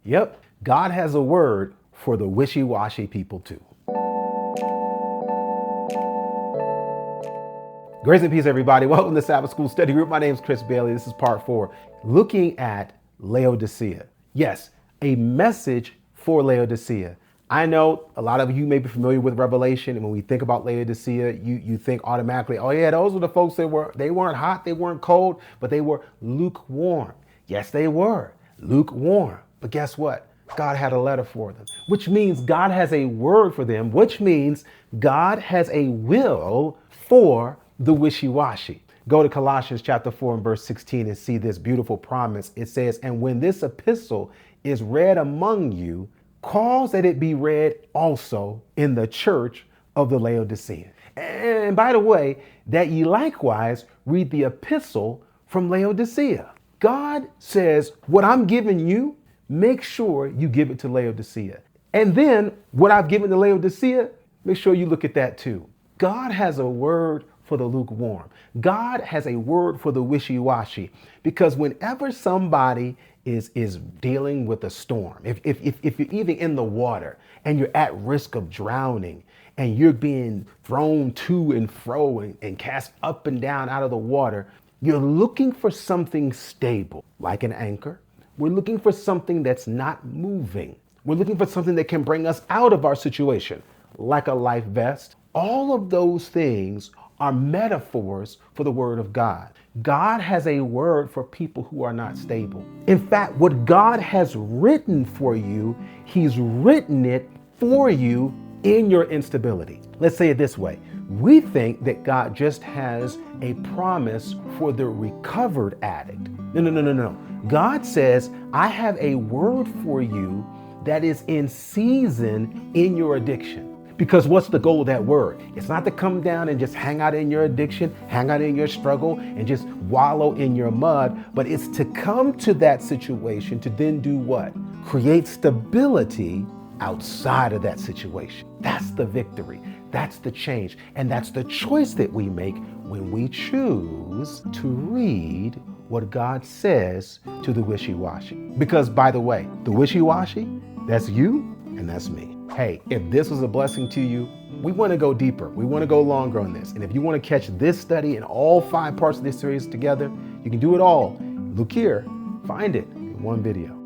Yep, God has a word for the wishy-washy people too. Grace and peace, everybody. Welcome to Sabbath School Study Group. My name is Chris Bailey. This is part 4, looking at Laodicea. Yes, a message for Laodicea. I know a lot of you may be familiar with Revelation, and when we think about Laodicea, you think automatically, oh yeah, those were the folks that they weren't hot, they weren't cold, but they were lukewarm. Yes, they were lukewarm. But guess what? God had a letter for them, which means God has a word for them, which means God has a will for the wishy-washy. Go to Colossians chapter 4 and verse 16 and see this beautiful promise. It says, and when this epistle is read among you, cause that it be read also in the church of the Laodiceans. And by the way, that ye likewise read the epistle from Laodicea. God says, what I'm giving you, make sure you give it to Laodicea. And then what I've given to Laodicea, make sure you look at that too. God has a word for the lukewarm. God has a word for the wishy-washy, because whenever somebody is dealing with a storm, if you're even in the water and you're at risk of drowning and you're being thrown to and fro and cast up and down out of the water, you're looking for something stable, like an anchor. We're looking for something that's not moving. We're looking for something that can bring us out of our situation, like a life vest. All of those things are metaphors for the word of God. God has a word for people who are not stable. In fact, what God has written for you, he's written it for you in your instability. Let's say it this way. We think that God just has a promise for the recovered addict. No. God says, I have a word for you that is in season in your addiction. Because what's the goal of that word? It's not to come down and just hang out in your addiction, hang out in your struggle, and just wallow in your mud, but it's to come to that situation to then do what? Create stability outside of that situation. That's the victory. That's the change. And that's the choice that we make when we choose to read what God says to the wishy-washy. Because by the way, the wishy-washy, that's you and that's me. Hey, if this was a blessing to you, we want to go deeper. We want to go longer on this. And if you want to catch this study and all 5 parts of this series together, you can do it all. Look here, find it in one video.